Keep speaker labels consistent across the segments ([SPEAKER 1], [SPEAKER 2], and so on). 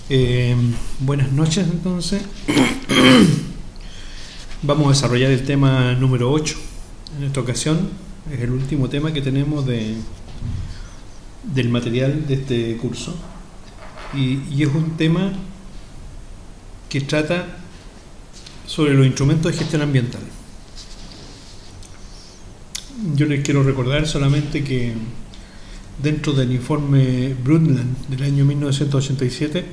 [SPEAKER 1] Eh, Buenas noches entonces. Vamos a desarrollar el tema número 8. En esta ocasión es el último tema que tenemos del material de este curso. Y es un tema que trata sobre los instrumentos de gestión ambiental. Yo les quiero recordar solamente que dentro del informe Brundtland del año 1987,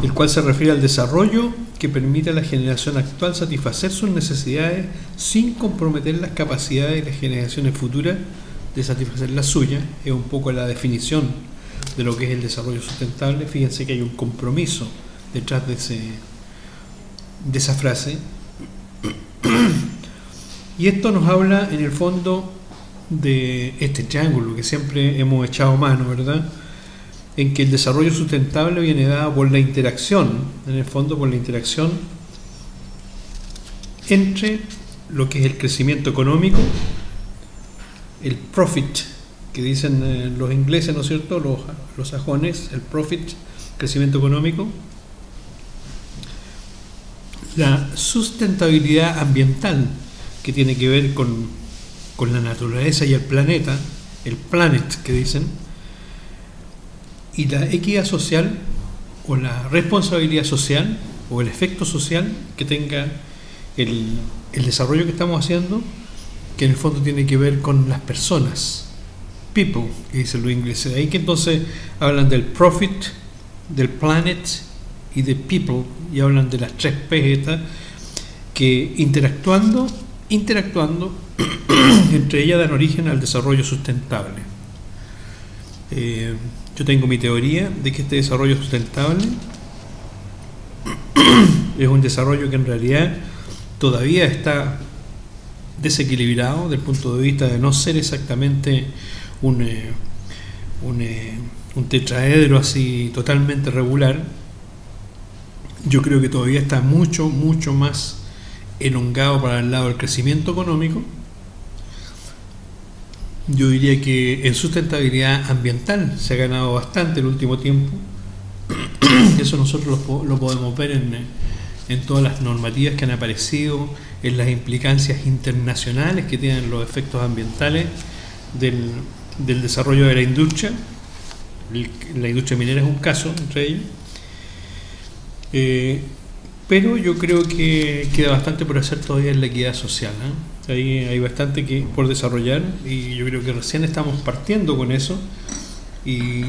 [SPEAKER 1] el cual se refiere al desarrollo que permite a la generación actual satisfacer sus necesidades sin comprometer las capacidades de las generaciones futuras de satisfacer las suyas, es un poco la definición de lo que es el desarrollo sustentable. Fíjense que hay un compromiso detrás de esa frase. Y esto nos habla en el fondo de este triángulo que siempre hemos echado mano, ¿verdad? En que el desarrollo sustentable viene dado por la interacción, en el fondo por la interacción entre lo que es el crecimiento económico, el profit, que dicen los ingleses, ¿no es cierto?, los sajones, el profit, crecimiento económico, la sustentabilidad ambiental, que tiene que ver con la naturaleza y el planeta, el planet que dicen, y la equidad social o la responsabilidad social o el efecto social que tenga el desarrollo que estamos haciendo, que en el fondo tiene que ver con las personas, people, que dicen los ingleses. De ahí que entonces hablan del profit, del planet y de people, y hablan de las 3 P estas, que interactuando entre ellas dan origen al desarrollo sustentable. Yo tengo mi teoría de que este desarrollo sustentable es un desarrollo que en realidad todavía está desequilibrado desde el punto de vista de no ser exactamente un tetraedro así totalmente regular. Yo creo que todavía está mucho más elongado para el lado del crecimiento económico. Yo diría que en sustentabilidad ambiental se ha ganado bastante el último tiempo. Eso nosotros lo podemos ver en todas las normativas que han aparecido, en las implicancias internacionales que tienen los efectos ambientales del desarrollo de la industria. La industria minera es un caso entre ellos. Pero yo creo que queda bastante por hacer todavía en la equidad social, ¿eh? Ahí hay bastante por desarrollar, y yo creo que recién estamos partiendo con eso, y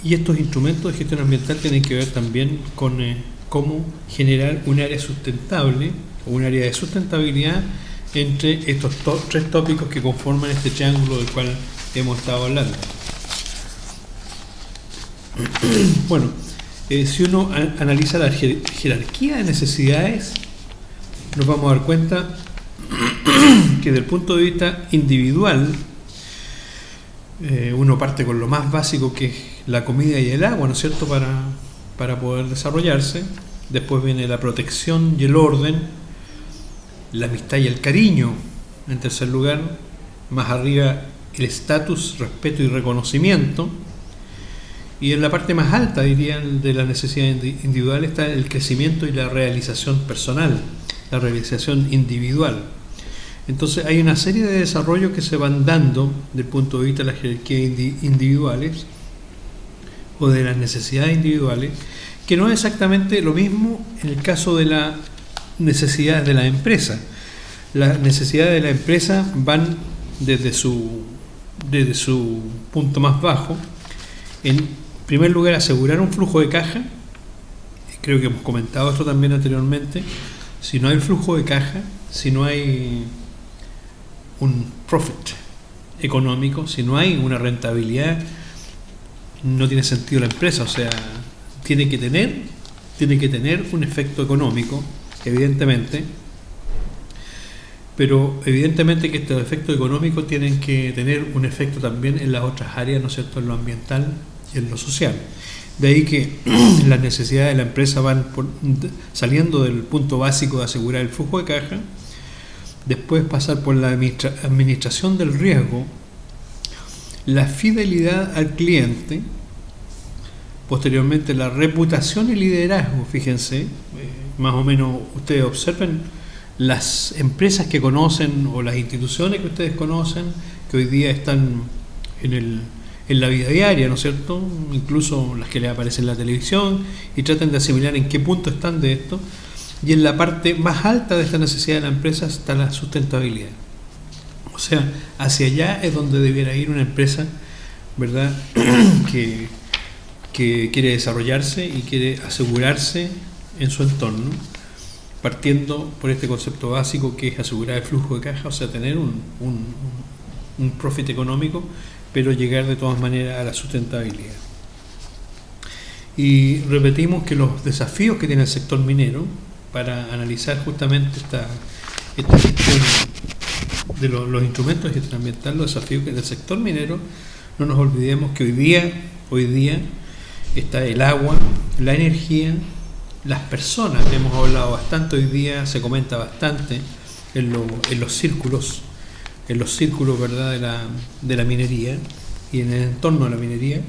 [SPEAKER 1] estos instrumentos de gestión ambiental tienen que ver también con cómo generar un área sustentable o un área de sustentabilidad entre estos 3 tópicos que conforman este triángulo del cual hemos estado hablando. Bueno, si uno analiza la jerarquía de necesidades, nos vamos a dar cuenta que desde el punto de vista individual, uno parte con lo más básico, que es la comida y el agua, ¿no es cierto?, para poder desarrollarse. Después viene la protección y el orden, la amistad y el cariño, en tercer lugar. Más arriba, el estatus, respeto y reconocimiento. Y en la parte más alta, dirían, de las necesidades individuales está el crecimiento y la realización personal, la realización individual. Entonces hay una serie de desarrollos que se van dando desde el punto de vista de las jerarquías individuales o de las necesidades individuales, que no es exactamente lo mismo en el caso de las necesidades de la empresa. Las necesidades de la empresa van desde su punto más bajo. En primer lugar, asegurar un flujo de caja. Creo que hemos comentado esto también anteriormente. Si no hay flujo de caja, si no hay un profit económico, si no hay una rentabilidad, no tiene sentido la empresa. O sea, tiene que tener un efecto económico, evidentemente, pero evidentemente que estos efectos económicos tienen que tener un efecto también en las otras áreas, ¿no es cierto?, en lo ambiental y en lo social. De ahí que las necesidades de la empresa van saliendo del punto básico de asegurar el flujo de caja, después pasar por la administración del riesgo, la fidelidad al cliente, posteriormente la reputación y liderazgo. Fíjense, más o menos ustedes observen las empresas que conocen o las instituciones que ustedes conocen, que hoy día están en la vida diaria, ¿no es cierto? Incluso las que les aparecen en la televisión, y traten de asimilar en qué punto están de esto. Y en la parte más alta de esta necesidad de la empresa está la sustentabilidad. O sea, hacia allá es donde debiera ir una empresa, ¿verdad? que quiere desarrollarse y quiere asegurarse en su entorno, partiendo por este concepto básico que es asegurar el flujo de caja, o sea, tener un profit económico, pero llegar de todas maneras a la sustentabilidad. Y repetimos que los desafíos que tiene el sector minero para analizar justamente esta gestión de los instrumentos de gestión ambiental, los desafíos que tiene el sector minero, no nos olvidemos que hoy día está el agua, la energía, las personas, que hemos hablado bastante hoy día, se comenta bastante en los círculos, ¿verdad?, de la minería y en el entorno de la minería,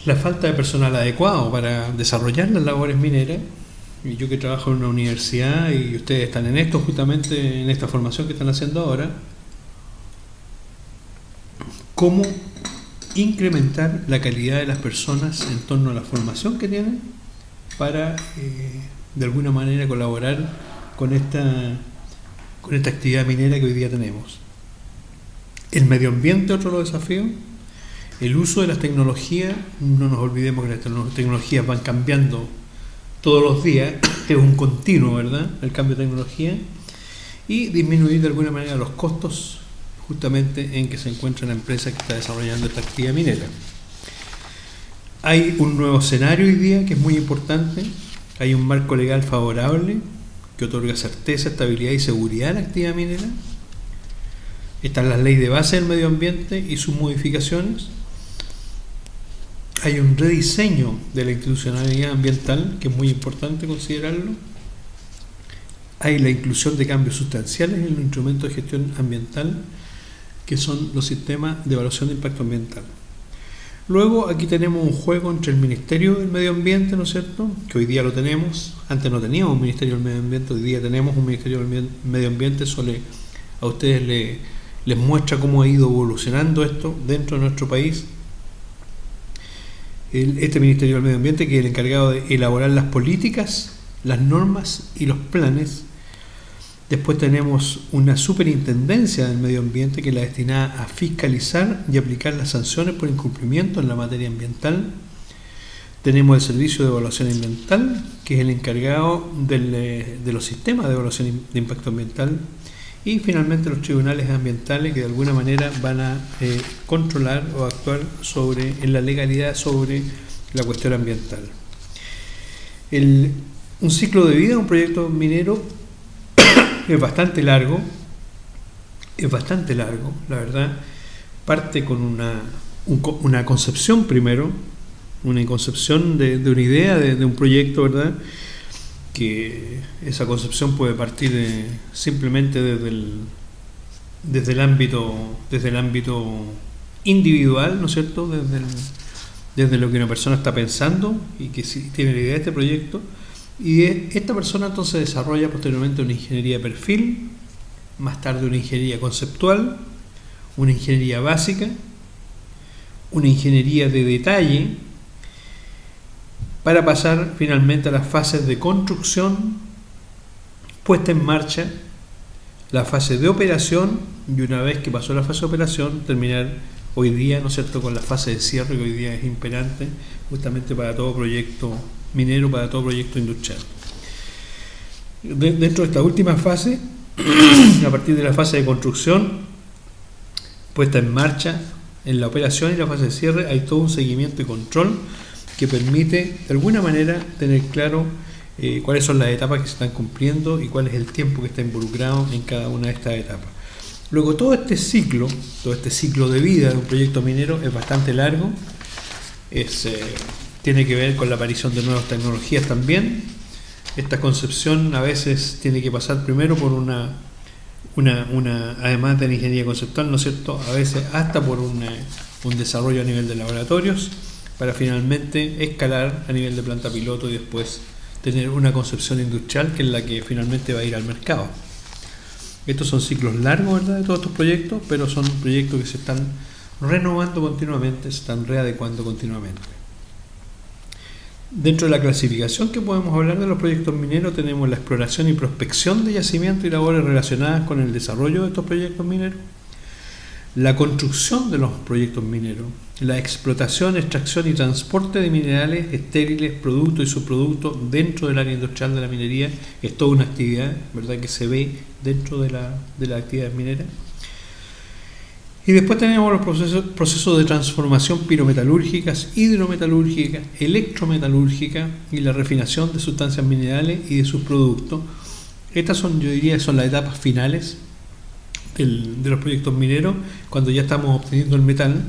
[SPEAKER 1] la falta de personal adecuado para desarrollar las labores mineras. Y yo que trabajo en una universidad y ustedes están en esto, justamente en esta formación que están haciendo ahora, cómo incrementar la calidad de las personas en torno a la formación que tienen para de alguna manera colaborar con esta actividad minera que hoy día tenemos. El medio ambiente, otro de los desafíos, el uso de las tecnologías. No nos olvidemos que las tecnologías van cambiando todos los días, es un continuo, ¿verdad?, el cambio de tecnología, y disminuir de alguna manera los costos justamente en que se encuentra la empresa que está desarrollando esta actividad minera. Hay un nuevo escenario hoy día que es muy importante, hay un marco legal favorable que otorga certeza, estabilidad y seguridad a la actividad minera. Están las leyes de base del medio ambiente y sus modificaciones. Hay un rediseño de la institucionalidad ambiental, que es muy importante considerarlo. Hay la inclusión de cambios sustanciales en los instrumentos de gestión ambiental, que son los sistemas de evaluación de impacto ambiental. Luego aquí tenemos un juego entre el Ministerio del Medio Ambiente, ¿no es cierto?, que hoy día lo tenemos. Antes no teníamos un Ministerio del Medio Ambiente, hoy día tenemos un Ministerio del Medio Ambiente. Eso a ustedes les muestra cómo ha ido evolucionando esto dentro de nuestro país. Este Ministerio del Medio Ambiente, que es el encargado de elaborar las políticas, las normas y los planes. Después tenemos una superintendencia del medio ambiente, que es la destinada a fiscalizar y aplicar las sanciones por incumplimiento en la materia ambiental. Tenemos el Servicio de Evaluación Ambiental, que es el encargado de los sistemas de evaluación de impacto ambiental. Y finalmente los tribunales ambientales, que de alguna manera van a controlar o actuar en la legalidad sobre la cuestión ambiental. Un ciclo de vida de un proyecto minero es bastante largo, la verdad. Parte con una concepción primero, una concepción de una idea, de un proyecto, ¿verdad?, que esa concepción puede partir simplemente desde el ámbito individual, ¿no es cierto?, desde lo que una persona está pensando y que sí tiene la idea de este proyecto, y esta persona entonces desarrolla posteriormente una ingeniería de perfil, más tarde una ingeniería conceptual, una ingeniería básica, una ingeniería de detalle, para pasar finalmente a las fases de construcción, puesta en marcha, la fase de operación, y una vez que pasó la fase de operación, terminar hoy día, ¿no es cierto?, con la fase de cierre, que hoy día es imperante justamente para todo proyecto minero, para todo proyecto industrial. Dentro de esta última fase, a partir de la fase de construcción, puesta en marcha, en la operación y la fase de cierre, hay todo un seguimiento y control que permite de alguna manera tener claro cuáles son las etapas que se están cumpliendo y cuál es el tiempo que está involucrado en cada una de estas etapas. Luego todo este ciclo de vida de un proyecto minero es bastante largo, tiene que ver con la aparición de nuevas tecnologías también. Esta concepción a veces tiene que pasar primero por además de la ingeniería conceptual, ¿no es cierto?, a veces hasta por un desarrollo a nivel de laboratorios. para finalmente escalar a nivel de planta piloto y después tener una concepción industrial que es la que finalmente va a ir al mercado. Estos son ciclos largos, ¿verdad?, de todos estos proyectos, pero son proyectos que se están renovando continuamente, se están readecuando continuamente. Dentro de la clasificación que podemos hablar de los proyectos mineros tenemos la exploración y prospección de yacimientos y labores relacionadas con el desarrollo de estos proyectos mineros, la construcción de los proyectos mineros, la explotación, extracción y transporte de minerales, estériles, productos y subproductos dentro del área industrial de la minería. Es toda una actividad, ¿verdad?, que se ve dentro de la actividad minera. Y después tenemos los procesos de transformación pirometalúrgicas, hidrometalúrgicas, electrometalúrgicas y la refinación de sustancias minerales y de sus productos. Estas son, yo diría, son las etapas finales de los proyectos mineros, cuando ya estamos obteniendo el metal.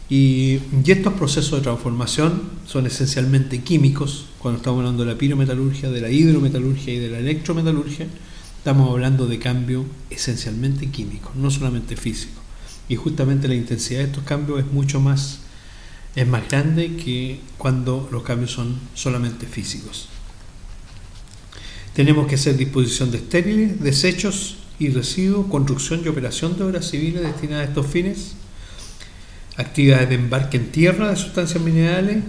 [SPEAKER 1] Y estos procesos de transformación son esencialmente químicos. Cuando estamos hablando de la pirometalurgia, de la hidrometalurgia y de la electrometalurgia, estamos hablando de cambios esencialmente químicos, no solamente físicos. Y justamente la intensidad de estos cambios es más grande que cuando los cambios son solamente físicos. Tenemos que hacer disposición de estériles, desechos y residuos, construcción y operación de obras civiles destinadas a estos fines, actividades de embarque en tierra de sustancias minerales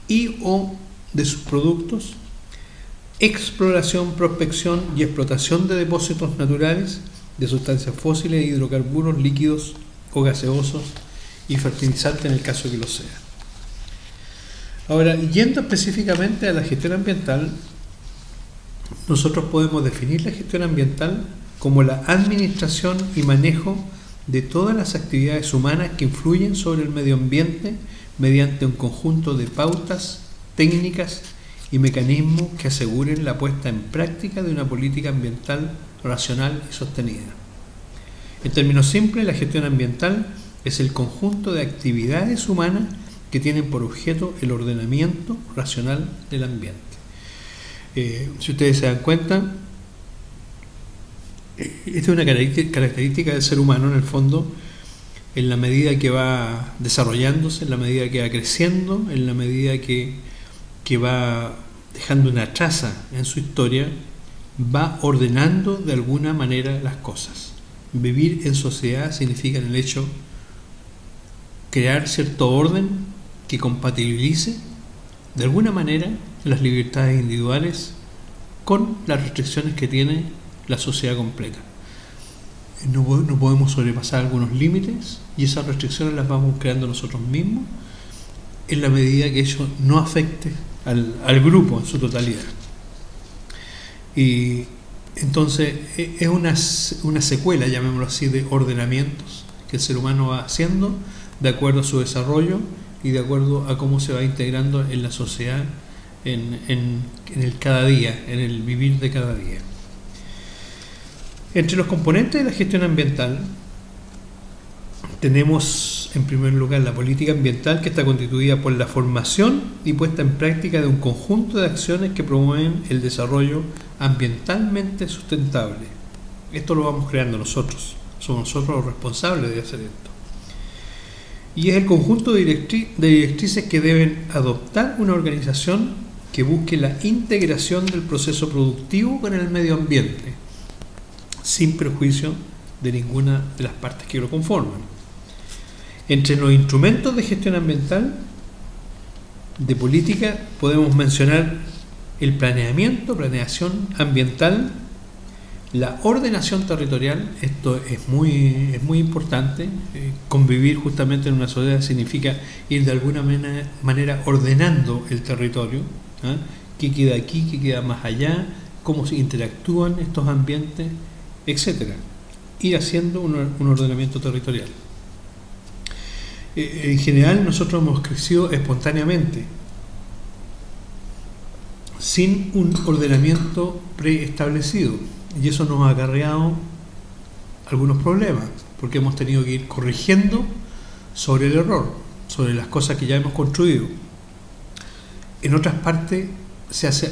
[SPEAKER 1] y o de sus productos, exploración, prospección y explotación de depósitos naturales de sustancias fósiles, hidrocarburos, líquidos o gaseosos y fertilizantes en el caso que lo sea. Ahora, yendo específicamente a la gestión ambiental, nosotros podemos definir la gestión ambiental como la administración y manejo de todas las actividades humanas que influyen sobre el medio ambiente mediante un conjunto de pautas, técnicas y mecanismos que aseguren la puesta en práctica de una política ambiental racional y sostenida. En términos simples, la gestión ambiental es el conjunto de actividades humanas que tienen por objeto el ordenamiento racional del ambiente. Si ustedes se dan cuenta, esta es una característica del ser humano en el fondo, en la medida que va desarrollándose, en la medida que va creciendo, en la medida que va dejando una traza en su historia, va ordenando de alguna manera las cosas. Vivir en sociedad significa en el hecho crear cierto orden que compatibilice de alguna manera las libertades individuales con las restricciones que tiene la sociedad completa. No podemos sobrepasar algunos límites y esas restricciones las vamos creando nosotros mismos en la medida que eso no afecte al grupo en su totalidad. Y entonces es una secuela, llamémoslo así, de ordenamientos que el ser humano va haciendo de acuerdo a su desarrollo y de acuerdo a cómo se va integrando en la sociedad, en el cada día, en el vivir de cada día. Entre los componentes de la gestión ambiental tenemos en primer lugar la política ambiental, que está constituida por la formación y puesta en práctica de un conjunto de acciones que promueven el desarrollo ambientalmente sustentable. Esto lo vamos creando nosotros, somos nosotros los responsables de hacer esto. Y es el conjunto de directrices que deben adoptar una organización que busque la integración del proceso productivo con el medio ambiente, sin perjuicio de ninguna de las partes que lo conforman. Entre los instrumentos de gestión ambiental de política podemos mencionar el planeación ambiental, la ordenación territorial. Esto es muy importante. Convivir justamente en una sociedad significa ir de alguna manera ordenando el territorio, ¿eh? ¿Qué queda aquí? ¿Qué queda más allá? ¿Cómo se interactúan estos ambientes? Etcétera. Ir haciendo un ordenamiento territorial. En general nosotros hemos crecido espontáneamente, sin un ordenamiento preestablecido, y eso nos ha acarreado algunos problemas, porque hemos tenido que ir corrigiendo sobre el error, sobre las cosas que ya hemos construido. En otras partes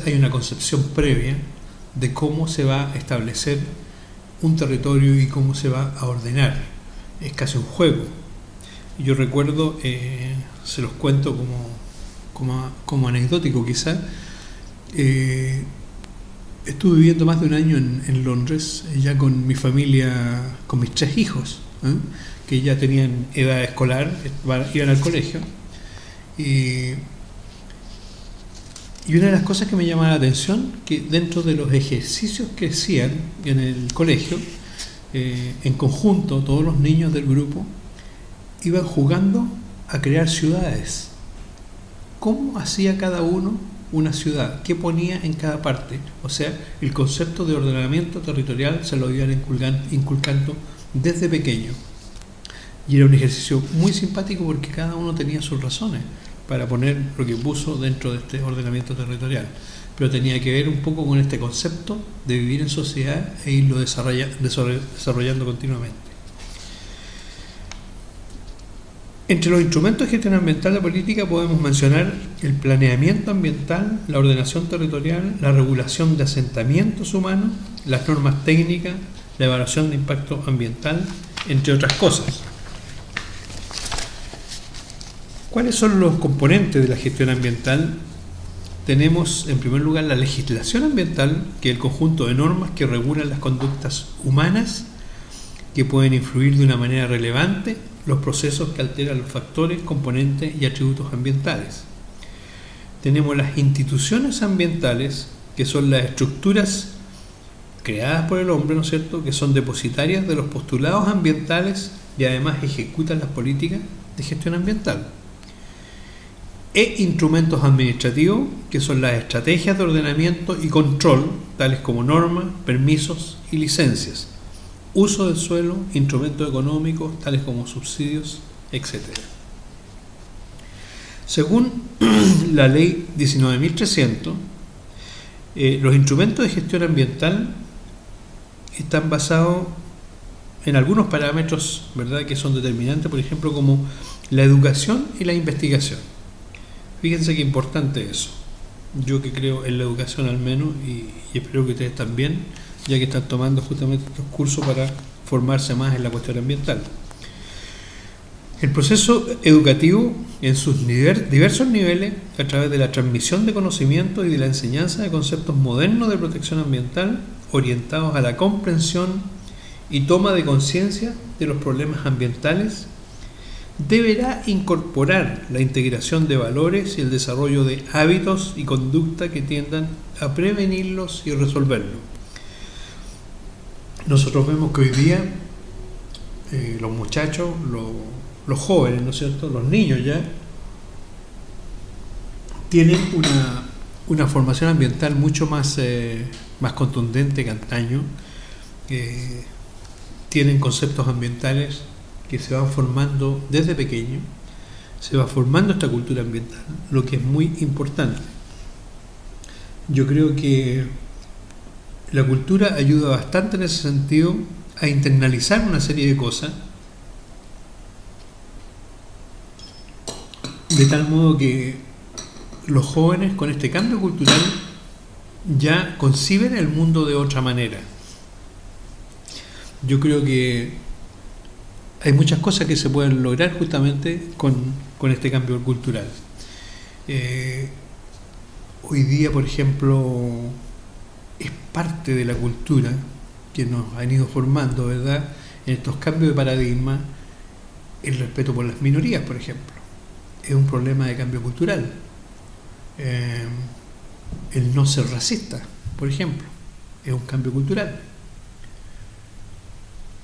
[SPEAKER 1] hay una concepción previa de cómo se va a establecer un territorio y cómo se va a ordenar. Es casi un juego. Yo recuerdo, se los cuento como anecdótico quizá, estuve viviendo más de un año en Londres, ya con mi familia, con mis 3 hijos, que ya tenían edad escolar, iban al colegio. Y una de las cosas que me llamaba la atención, que dentro de los ejercicios que hacían en el colegio, en conjunto, todos los niños del grupo iban jugando a crear ciudades. ¿Cómo hacía cada uno una ciudad? ¿Qué ponía en cada parte? O sea, el concepto de ordenamiento territorial se lo iban inculcando desde pequeño. Y era un ejercicio muy simpático porque cada uno tenía sus razones para poner lo que puso dentro de este ordenamiento territorial. Pero tenía que ver un poco con este concepto de vivir en sociedad e irlo desarrollando continuamente. Entre los instrumentos de gestión ambiental de política podemos mencionar el planeamiento ambiental, la ordenación territorial, la regulación de asentamientos humanos, las normas técnicas, la evaluación de impacto ambiental, entre otras cosas. ¿Cuáles son los componentes de la gestión ambiental? Tenemos en primer lugar la legislación ambiental, que es el conjunto de normas que regulan las conductas humanas que pueden influir de una manera relevante los procesos que alteran los factores, componentes y atributos ambientales. Tenemos las instituciones ambientales, que son las estructuras creadas por el hombre, ¿no es cierto?, que son depositarias de los postulados ambientales y además ejecutan las políticas de gestión ambiental. E instrumentos administrativos, que son las estrategias de ordenamiento y control, tales como normas, permisos y licencias, uso del suelo, instrumentos económicos, tales como subsidios, etc. Según la ley 19.300, los instrumentos de gestión ambiental están basados en algunos parámetros, ¿verdad?, que son determinantes, por ejemplo, como la educación y la investigación. Fíjense qué importante eso. Yo que creo en la educación al menos, y espero que ustedes también, ya que están tomando justamente estos cursos para formarse más en la cuestión ambiental. El proceso educativo en sus diversos niveles, a través de la transmisión de conocimientos y de la enseñanza de conceptos modernos de protección ambiental, orientados a la comprensión y toma de conciencia de los problemas ambientales, deberá incorporar la integración de valores y el desarrollo de hábitos y conducta que tiendan a prevenirlos y resolverlos. Nosotros vemos que hoy día los muchachos, los jóvenes, ¿no es cierto?, los niños ya tienen una formación ambiental mucho más contundente que antaño. Tienen conceptos ambientales que se van formando desde pequeño, se va formando esta cultura ambiental, lo que es muy importante. Yo creo que la cultura ayuda bastante en ese sentido a internalizar una serie de cosas, de tal modo que los jóvenes con este cambio cultural ya conciben el mundo de otra manera. Yo creo que hay muchas cosas que se pueden lograr justamente con este cambio cultural. Hoy día, por ejemplo, es parte de la cultura que nos han ido formando, ¿verdad?, en estos cambios de paradigma, el respeto por las minorías, por ejemplo. Es un problema de cambio cultural. El no ser racista, por ejemplo, es un cambio cultural.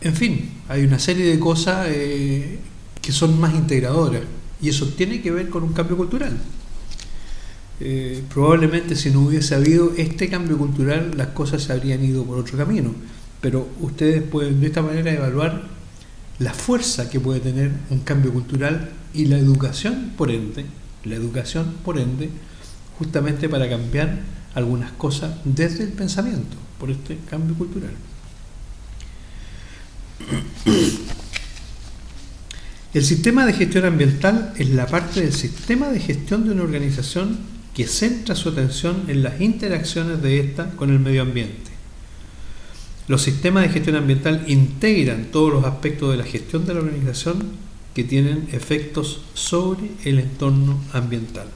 [SPEAKER 1] En fin, hay una serie de cosas que son más integradoras, y eso tiene que ver con un cambio cultural. Probablemente si no hubiese habido este cambio cultural, las cosas se habrían ido por otro camino, pero ustedes pueden de esta manera evaluar la fuerza que puede tener un cambio cultural y la educación por ende, justamente para cambiar algunas cosas desde el pensamiento, por este cambio cultural. El sistema de gestión ambiental es la parte del sistema de gestión de una organización que centra su atención en las interacciones de ésta con el medio ambiente. Los sistemas de gestión ambiental integran todos los aspectos de la gestión de la organización que tienen efectos sobre el entorno ambiental.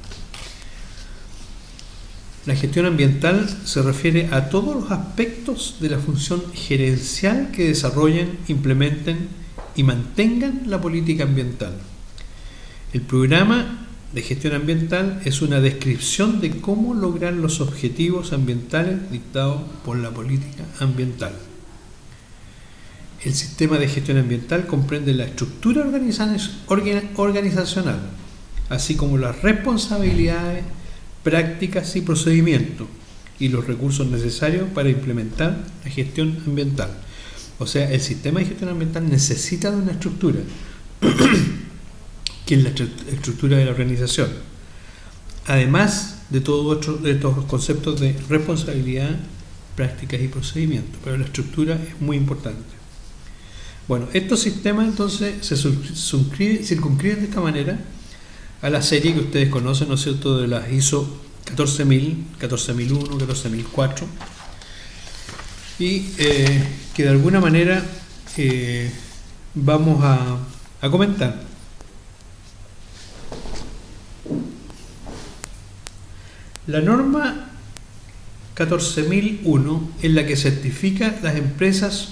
[SPEAKER 1] La gestión ambiental se refiere a todos los aspectos de la función gerencial que desarrollen, implementen y mantengan la política ambiental. El programa de gestión ambiental es una descripción de cómo lograr los objetivos ambientales dictados por la política ambiental. El sistema de gestión ambiental comprende la estructura organizacional, así como las responsabilidades, prácticas y procedimientos y los recursos necesarios para implementar la gestión ambiental. O sea, el sistema de gestión ambiental necesita de una estructura, que es la estructura de la organización, además de todos estos conceptos de responsabilidad, prácticas y procedimientos, pero la estructura es muy importante. Bueno, estos sistemas entonces se circunscriben de esta manera a la serie que ustedes conocen, ¿no es cierto?, de las ISO 14000, 14001, 14004, y que de alguna manera vamos a comentar. La norma 14001 es la que certifica las empresas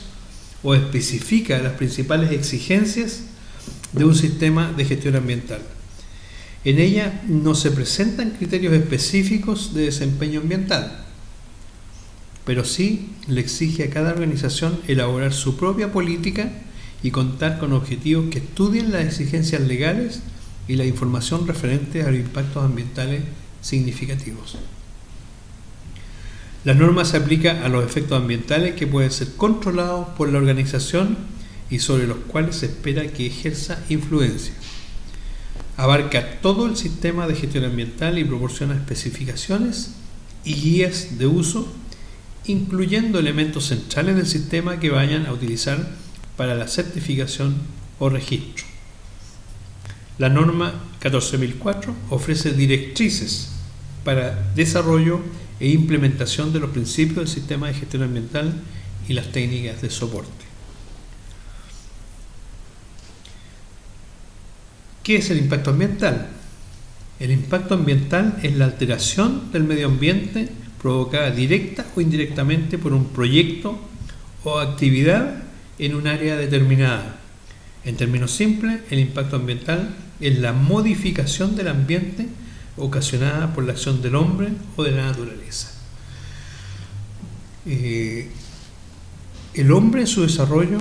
[SPEAKER 1] o especifica las principales exigencias de un sistema de gestión ambiental. En ella no se presentan criterios específicos de desempeño ambiental, pero sí le exige a cada organización elaborar su propia política y contar con objetivos que estudien las exigencias legales y la información referente a los impactos ambientales significativos. La norma se aplica a los efectos ambientales que pueden ser controlados por la organización y sobre los cuales se espera que ejerza influencia. Abarca todo el sistema de gestión ambiental y proporciona especificaciones y guías de uso, incluyendo elementos centrales del sistema que vayan a utilizar para la certificación o registro. La norma 14004 ofrece directrices para desarrollo e implementación de los principios del sistema de gestión ambiental y las técnicas de soporte. ¿Qué es el impacto ambiental? El impacto ambiental es la alteración del medio ambiente provocada directa o indirectamente por un proyecto o actividad en un área determinada. En términos simples, el impacto ambiental es la modificación del ambiente ocasionada por la acción del hombre o de la naturaleza. El hombre en su desarrollo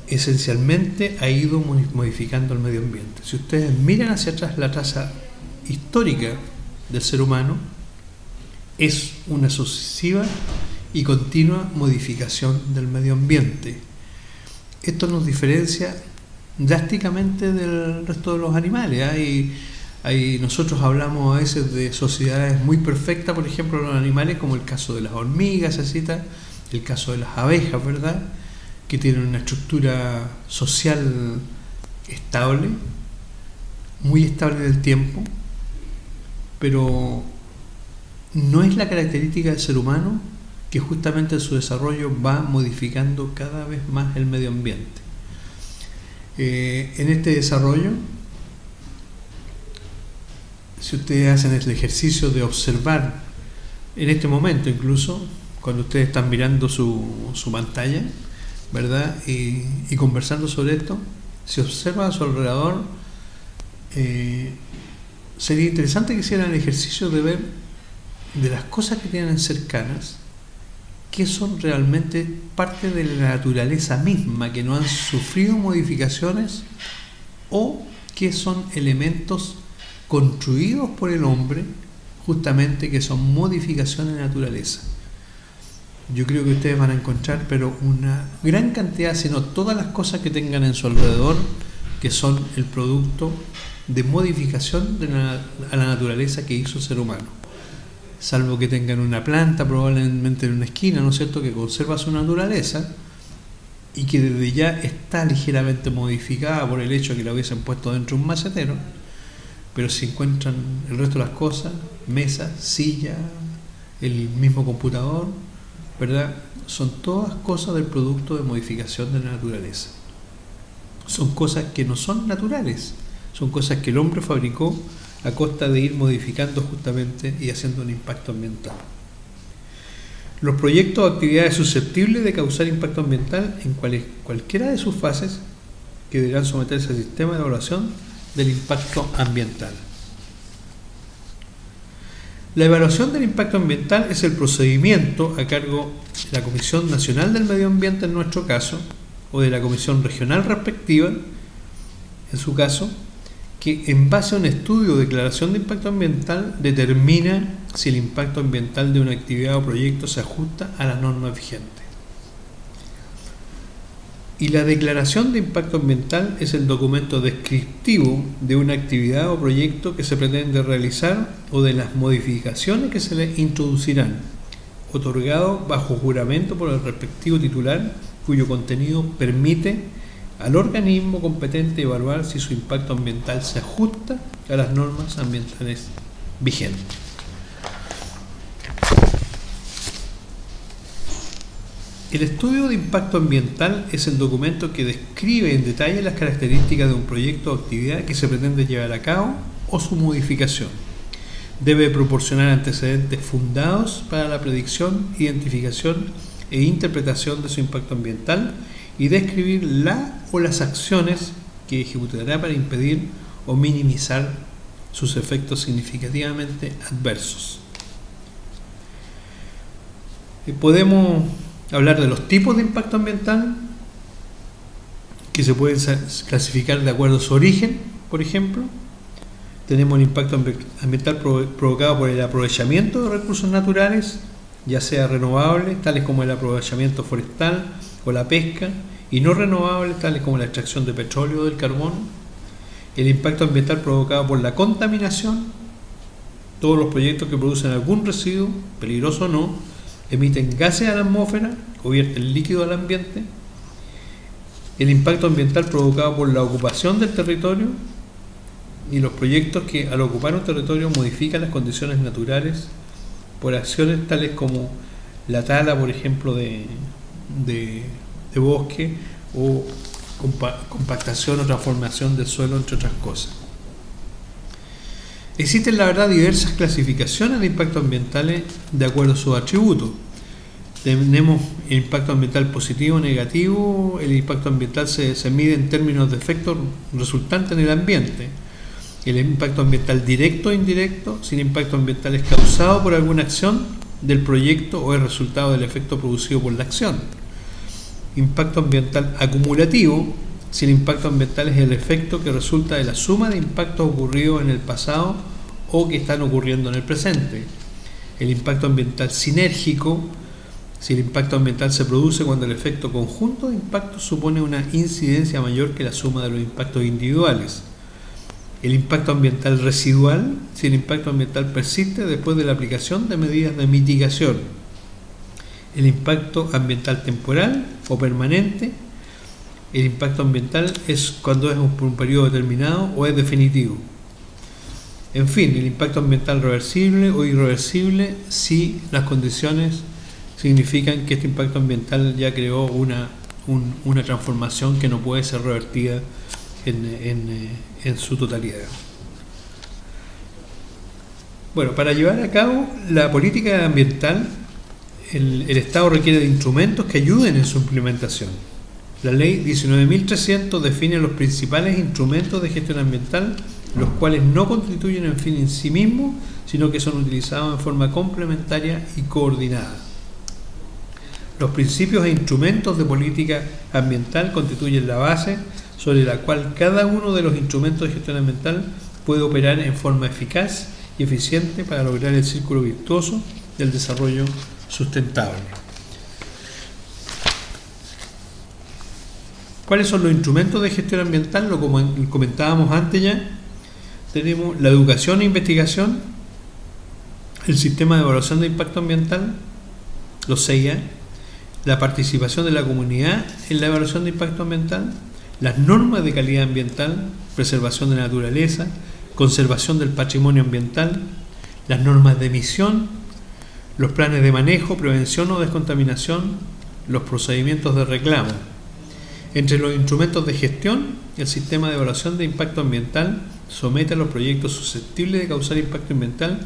[SPEAKER 1] esencialmente ha ido modificando el medio ambiente. Si ustedes miran hacia atrás, la traza histórica del ser humano es una sucesiva y continua modificación del medio ambiente. Esto nos diferencia drásticamente del resto de los animales. Nosotros hablamos a veces de sociedades muy perfectas, por ejemplo, los animales, como el caso de las hormigas, se cita, el caso de las abejas, ¿verdad?, que tienen una estructura social estable, muy estable en el tiempo, pero no es la característica del ser humano, que justamente en su desarrollo va modificando cada vez más el medio ambiente. En este desarrollo, si ustedes hacen el ejercicio de observar en este momento, incluso cuando ustedes están mirando su pantalla, ¿verdad?, y conversando sobre esto, si observan a su alrededor, sería interesante que hicieran el ejercicio de ver de las cosas que tienen cercanas, que son realmente parte de la naturaleza misma, que no han sufrido modificaciones, o que son elementos construidos por el hombre, justamente, que son modificaciones de naturaleza. Yo creo que ustedes van a encontrar, pero una gran cantidad, si no todas las cosas que tengan en su alrededor, que son el producto de modificación a la naturaleza que hizo el ser humano. Salvo que tengan una planta probablemente en una esquina, ¿no es cierto?, que conserva su naturaleza y que desde ya está ligeramente modificada por el hecho de que la hubiesen puesto dentro de un macetero, pero si encuentran el resto de las cosas, mesa, silla, el mismo computador, ¿verdad?, son todas cosas del producto de modificación de la naturaleza. Son cosas que no son naturales, son cosas que el hombre fabricó a costa de ir modificando justamente y haciendo un impacto ambiental. Los proyectos o actividades susceptibles de causar impacto ambiental en cualquiera de sus fases que deberán someterse al sistema de evaluación del impacto ambiental. La evaluación del impacto ambiental es el procedimiento a cargo de la Comisión Nacional del Medio Ambiente en nuestro caso, o de la Comisión Regional respectiva, en su caso, que en base a un estudio o declaración de impacto ambiental determina si el impacto ambiental de una actividad o proyecto se ajusta a las normas vigentes. Y la declaración de impacto ambiental es el documento descriptivo de una actividad o proyecto que se pretende realizar o de las modificaciones que se le introducirán, otorgado bajo juramento por el respectivo titular, cuyo contenido permite al organismo competente evaluar si su impacto ambiental se ajusta a las normas ambientales vigentes. El estudio de impacto ambiental es el documento que describe en detalle las características de un proyecto o actividad que se pretende llevar a cabo o su modificación. Debe proporcionar antecedentes fundados para la predicción, identificación e interpretación de su impacto ambiental y describir la o las acciones que ejecutará para impedir o minimizar sus efectos significativamente adversos. Podemos hablar de los tipos de impacto ambiental que se pueden clasificar de acuerdo a su origen, por ejemplo. Tenemos el impacto ambiental provocado por el aprovechamiento de recursos naturales, ya sea renovables, tales como el aprovechamiento forestal o la pesca, y no renovables, tales como la extracción de petróleo o del carbón. El impacto ambiental provocado por la contaminación, todos los proyectos que producen algún residuo, peligroso o no, emiten gases a la atmósfera o vierten líquido al ambiente. El impacto ambiental provocado por la ocupación del territorio y los proyectos que al ocupar un territorio modifican las condiciones naturales por acciones tales como la tala, por ejemplo, de bosque o compactación o transformación del suelo, entre otras cosas. Existen, la verdad, diversas clasificaciones de impactos ambientales de acuerdo a sus atributos. Tenemos el impacto ambiental positivo o negativo. El impacto ambiental se mide en términos de efectos resultantes en el ambiente. El impacto ambiental directo o indirecto. Si el impacto ambiental es causado por alguna acción del proyecto o es resultado del efecto producido por la acción. Impacto ambiental acumulativo. Si el impacto ambiental es el efecto que resulta de la suma de impactos ocurridos en el pasado o que están ocurriendo en el presente. El impacto ambiental sinérgico. Si el impacto ambiental se produce cuando el efecto conjunto de impactos supone una incidencia mayor que la suma de los impactos individuales. El impacto ambiental residual. Si el impacto ambiental persiste después de la aplicación de medidas de mitigación. El impacto ambiental temporal o permanente. El impacto ambiental es cuando es por un periodo determinado o es definitivo. En fin, el impacto ambiental reversible o irreversible si las condiciones significan que este impacto ambiental ya creó una transformación que no puede ser revertida en su totalidad. Bueno, para llevar a cabo la política ambiental, el Estado requiere de instrumentos que ayuden en su implementación. La Ley 19.300 define los principales instrumentos de gestión ambiental, los cuales no constituyen el fin en sí mismo, sino que son utilizados en forma complementaria y coordinada. Los principios e instrumentos de política ambiental constituyen la base sobre la cual cada uno de los instrumentos de gestión ambiental puede operar en forma eficaz y eficiente para lograr el círculo virtuoso del desarrollo sustentable. ¿Cuáles son los instrumentos de gestión ambiental? Lo comentábamos antes ya. Tenemos la educación e investigación, el sistema de evaluación de impacto ambiental, los CIA, la participación de la comunidad en la evaluación de impacto ambiental, las normas de calidad ambiental, preservación de la naturaleza, conservación del patrimonio ambiental, las normas de emisión, los planes de manejo, prevención o descontaminación, los procedimientos de reclamo. Entre los instrumentos de gestión, el sistema de evaluación de impacto ambiental somete a los proyectos susceptibles de causar impacto ambiental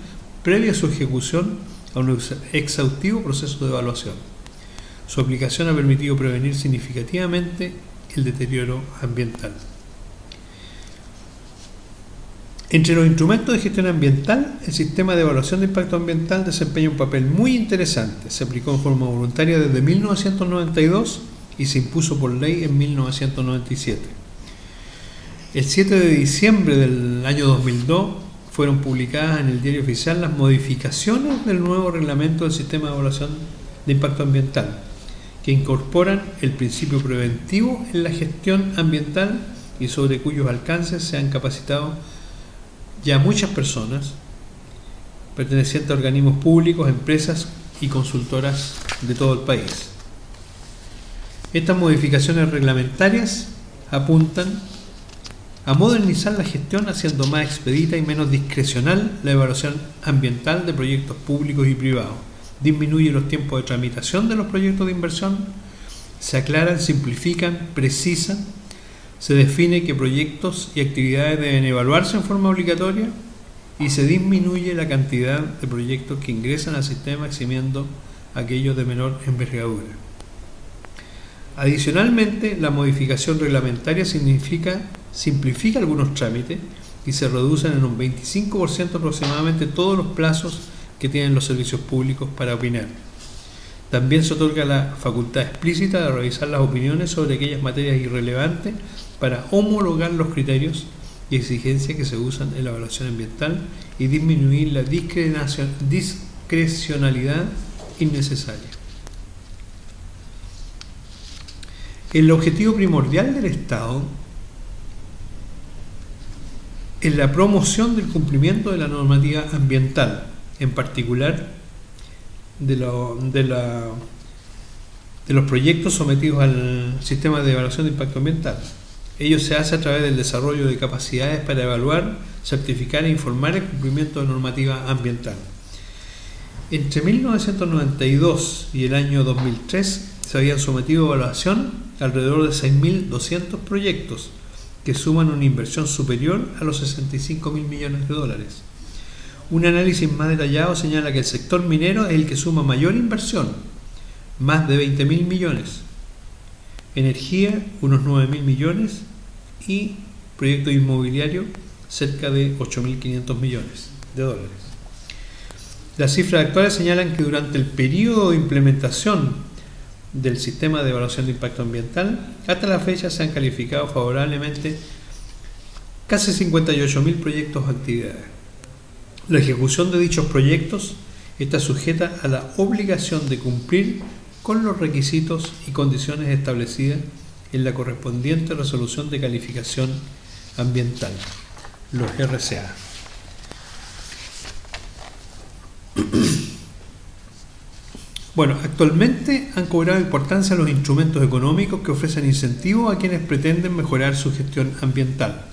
[SPEAKER 1] previa a su ejecución a un exhaustivo proceso de evaluación. Su aplicación ha permitido prevenir significativamente el deterioro ambiental. Entre los instrumentos de gestión ambiental, el sistema de evaluación de impacto ambiental desempeña un papel muy interesante. Se aplicó en forma voluntaria desde 1992 y se impuso por ley en 1997. El 7 de diciembre del año 2002 fueron publicadas en el Diario Oficial las modificaciones del nuevo reglamento del sistema de evaluación de impacto ambiental, que incorporan el principio preventivo en la gestión ambiental y sobre cuyos alcances se han capacitado ya muchas personas pertenecientes a organismos públicos, empresas y consultoras de todo el país. Estas modificaciones reglamentarias apuntan a modernizar la gestión, haciendo más expedita y menos discrecional la evaluación ambiental de proyectos públicos y privados. Disminuye los tiempos de tramitación de los proyectos de inversión, se aclaran, simplifican, precisan, se define qué proyectos y actividades deben evaluarse en forma obligatoria y se disminuye la cantidad de proyectos que ingresan al sistema, eximiendo aquellos de menor envergadura. Adicionalmente, la modificación reglamentaria simplifica algunos trámites y se reducen en un 25% aproximadamente todos los plazos que tienen los servicios públicos para opinar. También se otorga la facultad explícita de revisar las opiniones sobre aquellas materias irrelevantes para homologar los criterios y exigencias que se usan en la evaluación ambiental y disminuir la discrecionalidad innecesaria. El objetivo primordial del Estado es la promoción del cumplimiento de la normativa ambiental, en particular de los proyectos sometidos al sistema de evaluación de impacto ambiental. Ello se hace a través del desarrollo de capacidades para evaluar, certificar e informar el cumplimiento de normativa ambiental. Entre 1992 y el año 2003 se habían sometido a evaluación alrededor de 6.200 proyectos que suman una inversión superior a los 65.000 millones de dólares. Un análisis más detallado señala que el sector minero es el que suma mayor inversión, más de 20.000 millones. Energía, unos 9.000 millones, y proyectos inmobiliarios, cerca de 8.500 millones de dólares. Las cifras actuales señalan que durante el periodo de implementación del sistema de evaluación de impacto ambiental, hasta la fecha se han calificado favorablemente casi 58.000 proyectos o actividades. La ejecución de dichos proyectos está sujeta a la obligación de cumplir con los requisitos y condiciones establecidas en la correspondiente resolución de calificación ambiental, los RCA. Bueno, actualmente han cobrado importancia los instrumentos económicos que ofrecen incentivos a quienes pretenden mejorar su gestión ambiental.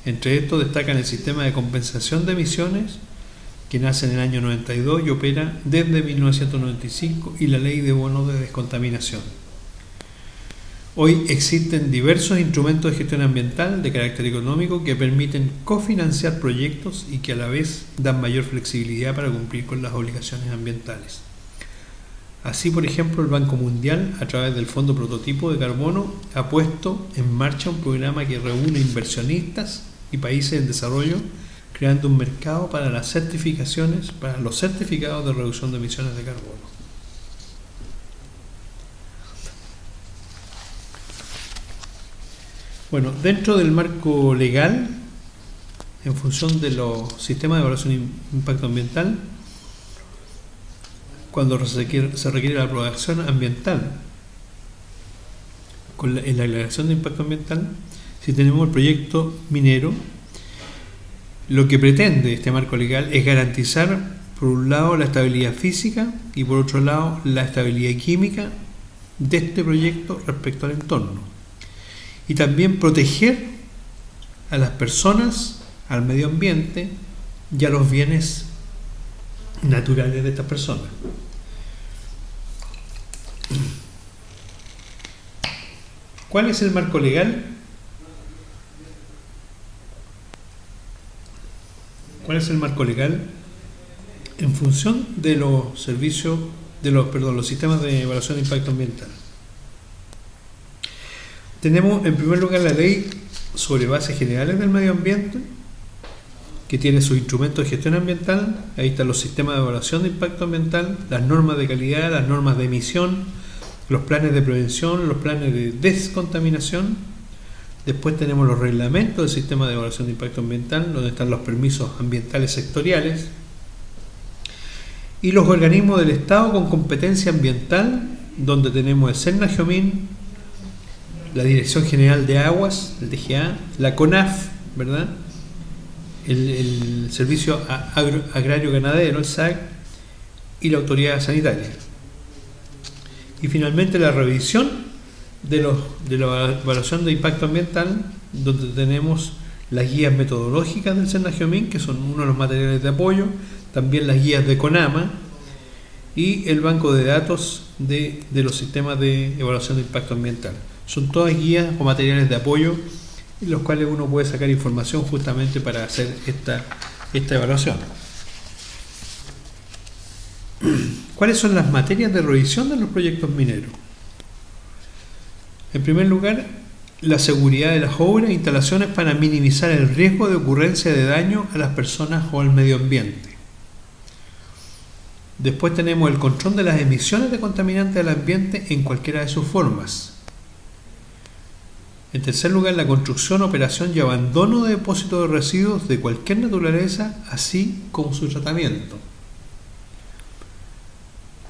[SPEAKER 1] Entre estos destacan el sistema de compensación de emisiones, que nace en el año 92 y opera desde 1995, y la ley de bonos de descontaminación. Hoy existen diversos instrumentos de gestión ambiental de carácter económico que permiten cofinanciar proyectos y que a la vez dan mayor flexibilidad para cumplir con las obligaciones ambientales. Así, por ejemplo, el Banco Mundial, a través del Fondo Prototipo de Carbono, ha puesto en marcha un programa que reúne inversionistas y países en desarrollo, creando un mercado para las certificaciones, para los certificados de reducción de emisiones de carbono. Bueno, dentro del marco legal, en función de los sistemas de evaluación de impacto ambiental, cuando se requiere la aprobación ambiental en la declaración de impacto ambiental, si tenemos el proyecto minero, lo que pretende este marco legal es garantizar, por un lado, la estabilidad física y por otro lado, la estabilidad química de este proyecto respecto al entorno. Y también proteger a las personas, al medio ambiente y a los bienes naturales de estas personas. ¿Cuál es el marco legal? ¿Cuál es el marco legal en función de los servicios, los sistemas de evaluación de impacto ambiental? Tenemos en primer lugar la ley sobre bases generales del medio ambiente, que tiene sus instrumentos de gestión ambiental. Ahí están los sistemas de evaluación de impacto ambiental, las normas de calidad, las normas de emisión, los planes de prevención, los planes de descontaminación. Después tenemos los reglamentos del sistema de evaluación de impacto ambiental, donde están los permisos ambientales sectoriales, y los organismos del Estado con competencia ambiental, donde tenemos el SERNAGEOMIN, la Dirección General de Aguas, el DGA, la CONAF, ¿verdad?, el Servicio Agrario Ganadero, el SAC, y la Autoridad Sanitaria. Y finalmente la revisión de la evaluación de impacto ambiental, donde tenemos las guías metodológicas del SERNAGEOMIN, que son uno de los materiales de apoyo, también las guías de CONAMA y el banco de datos de los sistemas de evaluación de impacto ambiental. Son todas guías o materiales de apoyo en los cuales uno puede sacar información justamente para hacer esta evaluación. ¿Cuáles son las materias de revisión de los proyectos mineros? En primer lugar, la seguridad de las obras e instalaciones para minimizar el riesgo de ocurrencia de daño a las personas o al medio ambiente. Después tenemos el control de las emisiones de contaminantes al ambiente en cualquiera de sus formas. En tercer lugar, la construcción, operación y abandono de depósitos de residuos de cualquier naturaleza, así como su tratamiento.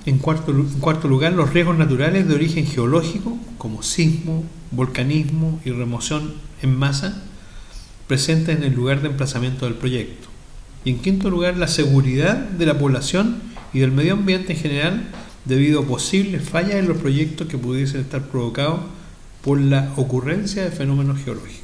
[SPEAKER 1] En cuarto lugar, los riesgos naturales de origen geológico, como sismo, volcanismo y remoción en masa, presentes en el lugar de emplazamiento del proyecto. Y en quinto lugar, la seguridad de la población y del medio ambiente en general, debido a posibles fallas en los proyectos que pudiesen estar provocados por la ocurrencia de fenómenos geológicos.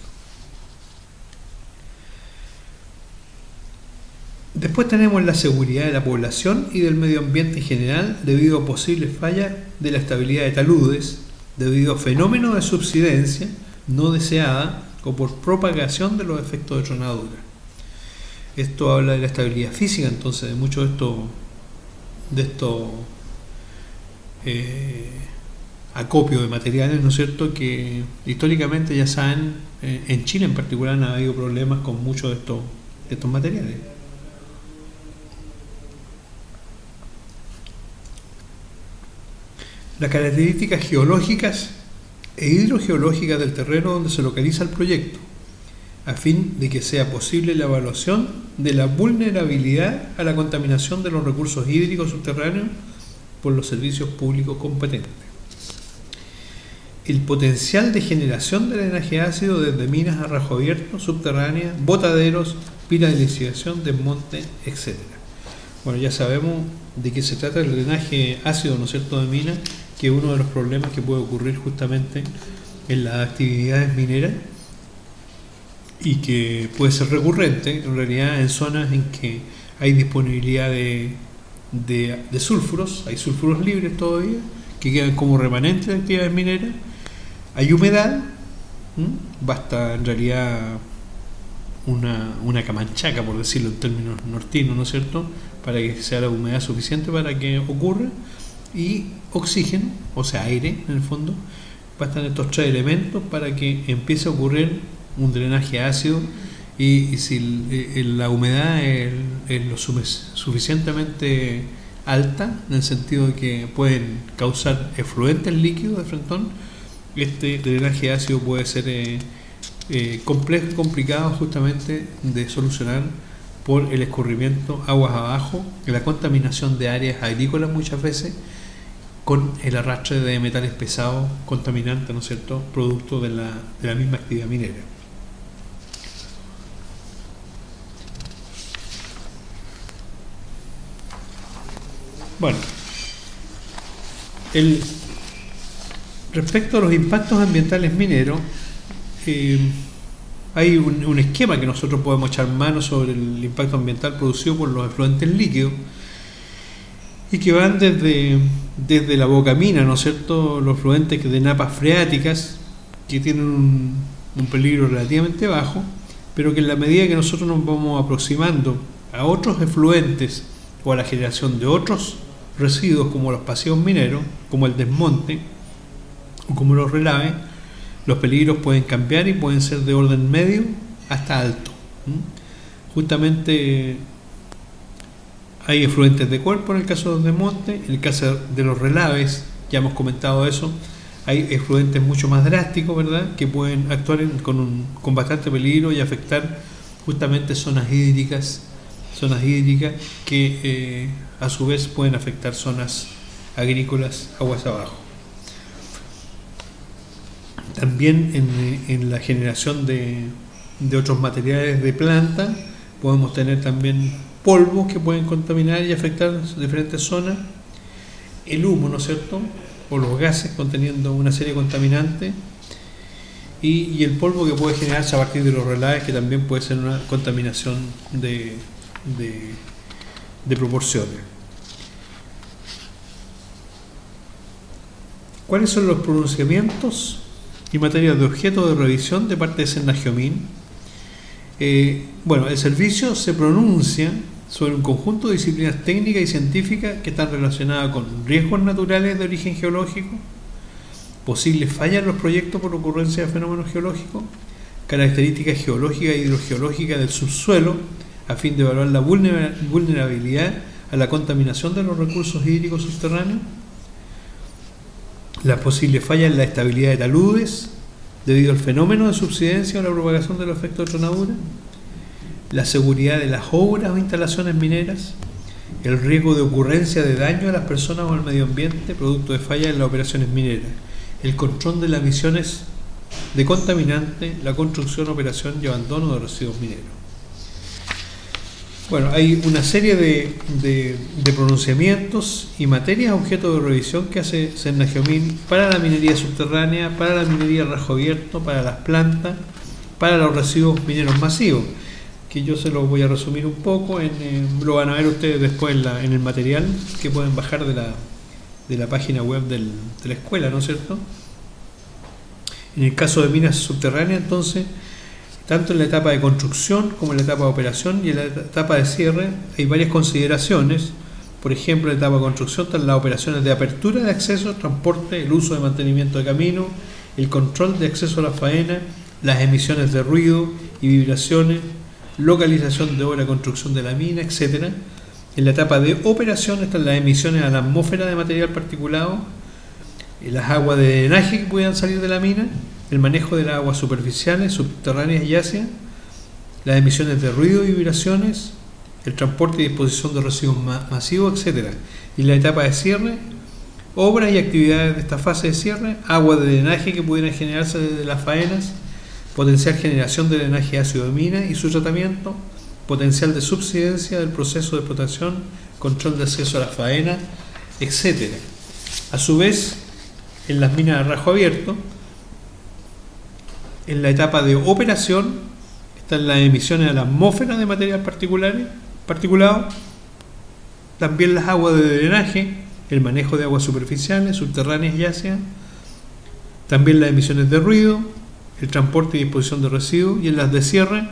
[SPEAKER 1] Después tenemos la seguridad de la población y del medio ambiente en general debido a posibles fallas de la estabilidad de taludes, debido a fenómenos de subsidencia no deseada o por propagación de los efectos de tronadura. Esto habla de la estabilidad física, entonces, de muchos de estos acopio de materiales, ¿no es cierto?, que históricamente ya saben, en Chile en particular han habido problemas con muchos de estos materiales. Las características geológicas e hidrogeológicas del terreno donde se localiza el proyecto, a fin de que sea posible la evaluación de la vulnerabilidad a la contaminación de los recursos hídricos subterráneos por los servicios públicos competentes. El potencial de generación de drenaje ácido desde minas a rajo abierto, subterráneas, botaderos, pilas de licidación, desmonte, etc. Bueno, ya sabemos de qué se trata el drenaje ácido, ¿no es cierto?, de minas, que es uno de los problemas que puede ocurrir justamente en las actividades mineras y que puede ser recurrente en realidad en zonas en que hay disponibilidad de sulfuros, hay sulfuros libres todavía que quedan como remanentes de actividades mineras, hay humedad, basta en realidad una camanchaca, por decirlo en términos nortinos, ¿no es cierto?, para que sea la humedad suficiente para que ocurra, y oxígeno, o sea aire en el fondo. Bastan estos tres elementos para que empiece a ocurrir un drenaje ácido, y si la humedad es lo suficientemente alta, en el sentido de que pueden causar efluentes líquidos de frentón, este drenaje ácido puede ser complejo y complicado justamente de solucionar por el escurrimiento aguas abajo, la contaminación de áreas agrícolas muchas veces, con el arrastre de metales pesados contaminantes, ¿no es cierto?, producto de la misma actividad minera. Bueno, respecto a los impactos ambientales mineros, hay un esquema que nosotros podemos echar mano sobre el impacto ambiental producido por los efluentes líquidos, y que van desde la boca mina, ¿no es cierto?, los efluentes de napas freáticas, que tienen un peligro relativamente bajo, pero que en la medida que nosotros nos vamos aproximando a otros efluentes o a la generación de otros residuos como los pasivos mineros, como el desmonte o como los relaves, los peligros pueden cambiar y pueden ser de orden medio hasta alto. Justamente hay efluentes de cuerpo en el caso de los desmontes, en el caso de los relaves, ya hemos comentado eso, hay efluentes mucho más drásticos, ¿verdad?, que pueden actuar con bastante peligro y afectar justamente zonas hídricas que a su vez pueden afectar zonas agrícolas aguas abajo. También en la generación de otros materiales de planta podemos tener también polvos que pueden contaminar y afectar diferentes zonas, el humo, ¿no es cierto?, o los gases conteniendo una serie de contaminantes, y el polvo que puede generarse a partir de los relaves, que también puede ser una contaminación de proporciones. ¿Cuáles son los pronunciamientos y materias de objeto de revisión de parte de Sennagiomín? Bueno, el servicio se pronuncia sobre un conjunto de disciplinas técnicas y científicas que están relacionadas con riesgos naturales de origen geológico, posibles fallas en los proyectos por ocurrencia de fenómenos geológicos, características geológicas e hidrogeológicas del subsuelo, a fin de evaluar la vulnerabilidad a la contaminación de los recursos hídricos subterráneos, las posibles fallas en la estabilidad de taludes debido al fenómeno de subsidencia o la propagación de los efectos de tronadura, la seguridad de las obras o instalaciones mineras, el riesgo de ocurrencia de daño a las personas o al medio ambiente producto de fallas en las operaciones mineras, el control de las emisiones de contaminantes, la construcción, operación y abandono de residuos mineros. Bueno, hay una serie de pronunciamientos y materias objeto de revisión que hace Sennagiomín para la minería subterránea, para la minería a rajo abierto, para las plantas, para los residuos mineros masivos, que yo se los voy a resumir un poco, lo van a ver ustedes después en el material que pueden bajar de la página web de la escuela, ¿no es cierto? En el caso de minas subterráneas, entonces, tanto en la etapa de construcción como en la etapa de operación y en la etapa de cierre hay varias consideraciones. Por ejemplo, en la etapa de construcción están las operaciones de apertura de acceso, transporte, el uso de mantenimiento de camino, el control de acceso a la faena, las emisiones de ruido y vibraciones, localización de obra, construcción de la mina, etc. En la etapa de operación están las emisiones a la atmósfera de material particulado, las aguas de drenaje que puedan salir de la mina, el manejo de las aguas superficiales, subterráneas y ácidas, las emisiones de ruido y vibraciones, el transporte y disposición de residuos masivos, etc. Y la etapa de cierre, obras y actividades de esta fase de cierre, aguas de drenaje que pudieran generarse desde las faenas, potencial generación de drenaje ácido de mina y su tratamiento, potencial de subsidencia del proceso de explotación, control de acceso a la faena, etc. A su vez, en las minas a rajo abierto, en la etapa de operación están las emisiones a la atmósfera de material particulado, también las aguas de drenaje, el manejo de aguas superficiales, subterráneas y ácidas, también las emisiones de ruido, el transporte y disposición de residuos, y en las de cierre,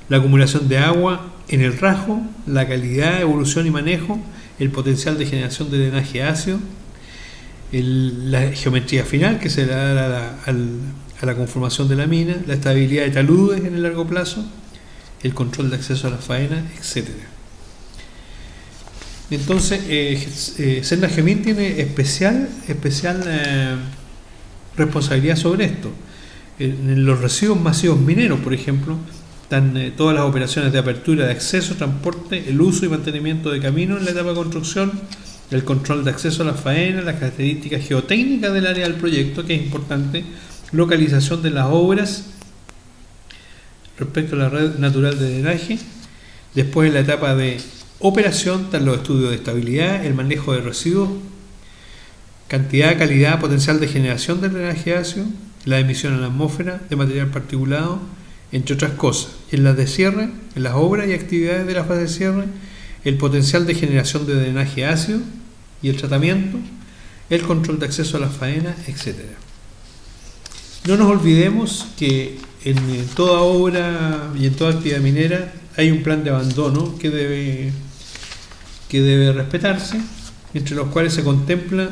[SPEAKER 1] la acumulación de agua en el rajo, la calidad, evolución y manejo, el potencial de generación de drenaje ácido, la geometría final que se le da a la conformación de la mina, la estabilidad de taludes en el largo plazo, el control de acceso a la faena, etc. Entonces, Sennagiomín tiene especial responsabilidad sobre esto. En los residuos masivos mineros, por ejemplo, están todas las operaciones de apertura, de acceso, transporte, el uso y mantenimiento de caminos en la etapa de construcción, el control de acceso a la faena, las características geotécnicas del área del proyecto, que es importante, localización de las obras respecto a la red natural de drenaje. Después, en la etapa de operación están los estudios de estabilidad, el manejo de residuos, cantidad, calidad, potencial de generación de drenaje ácido, la emisión a la atmósfera de material particulado, entre otras cosas. Y en las de cierre, en las obras y actividades de la fase de cierre, el potencial de generación de drenaje ácido y el tratamiento, el control de acceso a la faena, etc. No nos olvidemos que en toda obra y en toda actividad minera hay un plan de abandono que debe respetarse, entre los cuales se contempla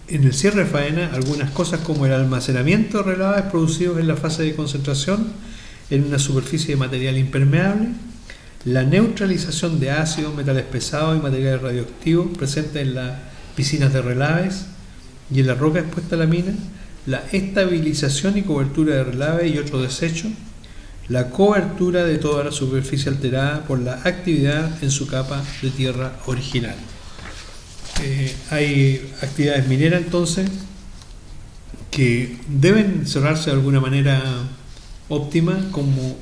[SPEAKER 1] en el cierre de faena algunas cosas como el almacenamiento de relaves producidos en la fase de concentración en una superficie de material impermeable, la neutralización de ácidos, metales pesados y materiales radioactivos presentes en las piscinas de relaves y en la roca expuesta a la mina, la estabilización y cobertura de relaves y otros desechos, la cobertura de toda la superficie alterada por la actividad en su capa de tierra original. Hay actividades mineras entonces que deben cerrarse de alguna manera óptima, como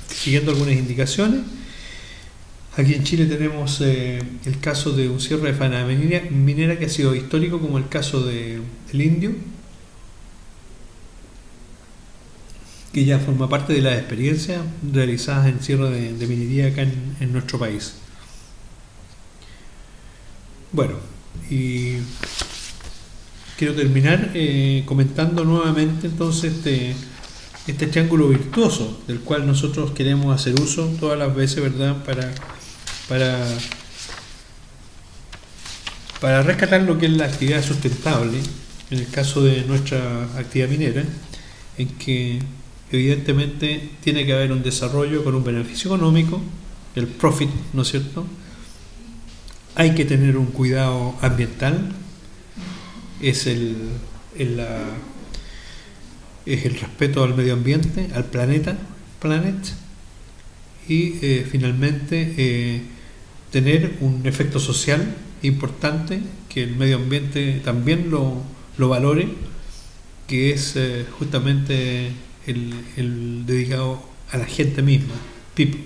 [SPEAKER 1] siguiendo algunas indicaciones. Aquí en Chile tenemos el caso de un cierre de faena minera que ha sido histórico, como el caso del Indio, que ya forma parte de las experiencias realizadas en cierre de minería acá en nuestro país. Bueno, y quiero terminar comentando nuevamente entonces este triángulo virtuoso del cual nosotros queremos hacer uso todas las veces, ¿verdad?, para rescatar lo que es la actividad sustentable, en el caso de nuestra actividad minera, en que evidentemente tiene que haber un desarrollo con un beneficio económico, el profit, ¿no es cierto? Hay que tener un cuidado ambiental, es el respeto al medio ambiente, al planet, y finalmente tener un efecto social importante, que el medio ambiente también lo valore, que es justamente el dedicado a la gente misma, people.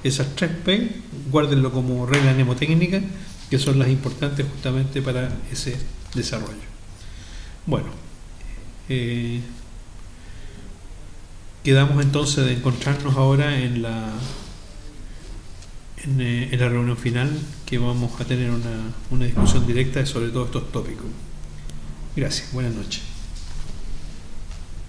[SPEAKER 1] Esas 3 P, guárdenlo como regla mnemotécnica, que son las importantes justamente para ese desarrollo. Bueno, quedamos entonces de encontrarnos ahora en la reunión final, que vamos a tener una discusión directa sobre todos estos tópicos. Gracias, buenas noches.